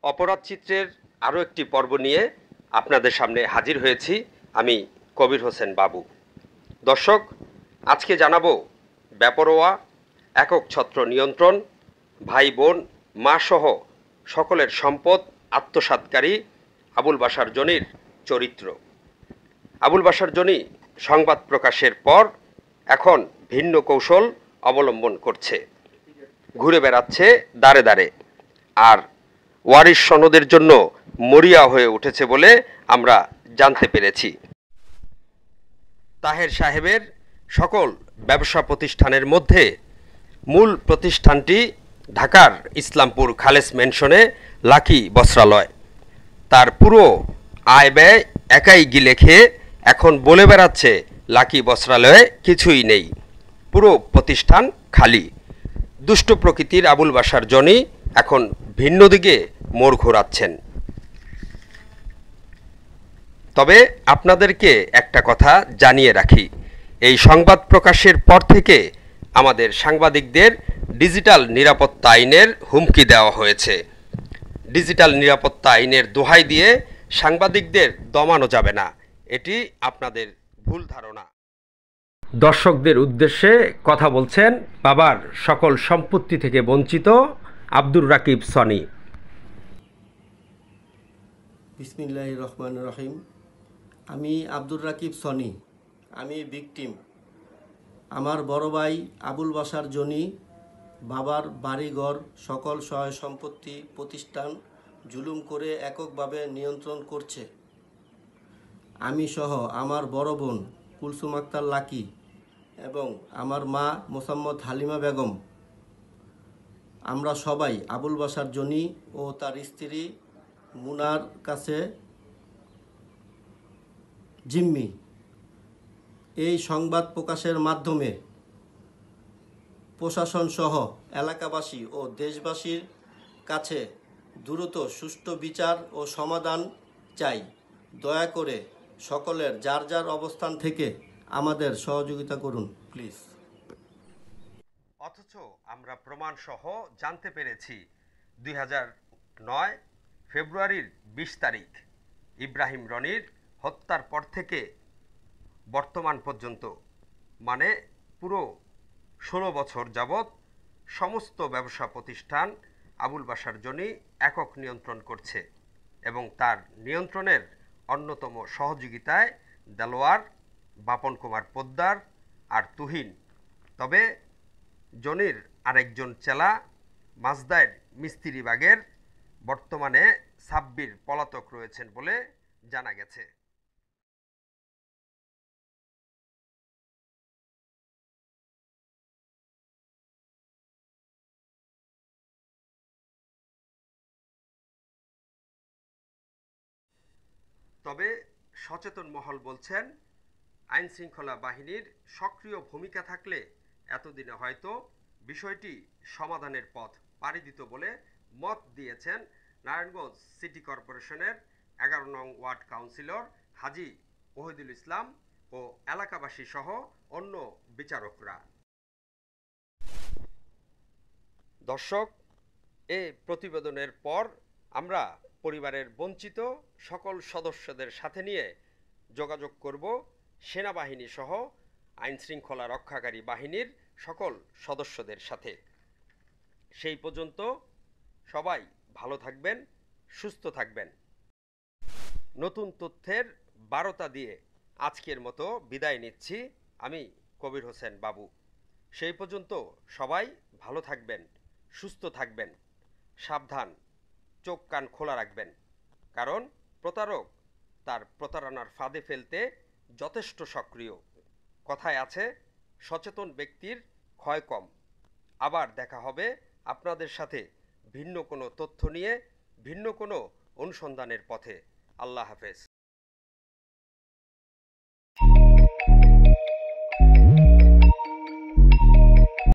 অপরাধ চিত্রের আরও একটি পর্ব নিয়ে আপনাদের সামনে হাজির হয়েছি আমি কবির হোসেন বাবু। দর্শক, আজকে জানাবো বেপরোয়া, একক ছত্র নিয়ন্ত্রণ, ভাই বোন মা সহ সকলের সম্পদ আত্মসাৎকারী আবুল বাশার জনির চরিত্র। আবুল বাশার জনি সংবাদ প্রকাশের পর এখন ভিন্ন কৌশল অবলম্বন করছে, ঘুরে বেড়াচ্ছে দাঁড়ে দাঁড়ে, আর ওয়ারিশ সনদের জন্য মরিয়া হয়ে উঠেছে বলে আমরা জানতে পেরেছি। তাহের সাহেবের সকল ব্যবসা প্রতিষ্ঠানের মধ্যে মূল প্রতিষ্ঠানটি ঢাকার ইসলামপুর খালেস ম্যানশনে লাকি বস্ত্রালয়। তার পুরো আয় ব্যয় একাই গিলে খেয়ে এখন বলে বেড়াচ্ছে লাকি বস্ত্রালয়ে কিছুই নেই, পুরো প্রতিষ্ঠান খালি। দুষ্ট প্রকৃতির আবুল বাশার জনি এখন ভিন্ন দিকে মোড় ঘোরাচ্ছেন। তবে আপনাদেরকে একটা কথা জানিয়ে রাখি, এই সংবাদ প্রকাশের পর থেকে আমাদের সাংবাদিকদের ডিজিটাল নিরাপত্তা আইনের হুমকি দেওয়া হয়েছে। ডিজিটাল নিরাপত্তা আইনের দোহাই দিয়ে সাংবাদিকদের দমানো যাবে না, এটি আপনাদের ভুল ধারণা। দর্শকদের উদ্দেশ্যে কথা বলছেন বাবার সকল সম্পত্তি থেকে বঞ্চিত আব্দুর রাকিব সনি। বিসমিল্লাহির রহমানির রহিম। আমি আব্দুর রাকিব সনি, আমি ভিকটিম। আমার বড় ভাই আবুল বাশার জনি বাবার বাড়িঘর সকল সহায় সম্পত্তি প্রতিষ্ঠান জুলুম করে এককভাবে নিয়ন্ত্রণ করছে। আমি সহ আমার বড় বোন কুলসুম আক্তার লাকি এবং আমার মা মোসাম্মদ হালিমা বেগম, আমরা সবাই আবুল বাশার জনি ও তার স্ত্রী মুনার কাছে জিম্মি। এই সংবাদ প্রকাশের মাধ্যমে প্রশাসন সহ এলাকাবাসী ও দেশবাসীর কাছে দ্রুত সুষ্ঠু বিচার ও সমাধান চাই। দয়া করে সকলের যার যার অবস্থান থেকে আমাদের সহযোগিতা করুন প্লিজ। অথচ আমরা প্রমাণ সহ জানতে পেরেছি 2009 ফেব্রুয়ারির 20 তারিখ ইব্রাহিম রনির হত্যার পর থেকে বর্তমান পর্যন্ত, মানে পুরো 16 বছর যাবৎ সমস্ত ব্যবসা প্রতিষ্ঠান আবুল বাশার জনি একক নিয়ন্ত্রণ করছে এবং তার নিয়ন্ত্রণের অন্যতম সহযোগিতায় দেলোয়ার, বাপন কুমার পোদ্দার আর তুহিন। তবে জনির আরেকজন চেলা মাজদায়ের মিস্ত্রিবাগের বর্তমানে সাব্বির পলাতক রয়েছেন বলে জানা গেছে। তবে সচেতন মহল বলছেন, আইন শৃঙ্খলা বাহিনীর সক্রিয় ভূমিকা থাকলে এতদিনে হয়তো বিষয়টি সমাধানের পথ পাড়ি দিত বলে মত দিয়েছেন নারায়ণগঞ্জ সিটি কর্পোরেশনের 11 নং ওয়ার্ড কাউন্সিলর হাজী ওহিদুল ইসলাম ও এলাকাবাসী সহ অন্য বিচারকরা। দর্শক, এই প্রতিবেদনের পর আমরা পরিবারের বঞ্চিত সকল সদস্যদের সাথে নিয়ে যোগাযোগ করব সেনাবাহিনী সহ আইন শৃঙ্খলা রক্ষাকারী বাহিনীর সকল সদস্যদের সাথে। সেই পর্যন্ত সবাই ভালো থাকবেন, সুস্থ থাকবেন। নতুন তথ্যের বারতা দিয়ে আজকের মতো বিদায় নিচ্ছি আমি কবির হোসেন বাবু। সেই পর্যন্ত সবাই ভালো থাকবেন, সুস্থ থাকবেন, সাবধান, চোখ কান খোলা রাখবেন, কারণ প্রতারক তার প্রতারণার ফাঁদে ফেলতে যথেষ্ট সক্রিয়। কথায় আছে, সচেতন ব্যক্তির ক্ষয় কম। আবার দেখা হবে আপনাদের সাথে ভিন্ন কোনো তথ্য নিয়ে, ভিন্ন কোনো অনুসন্ধানের পথে। আল্লাহ হাফেজ।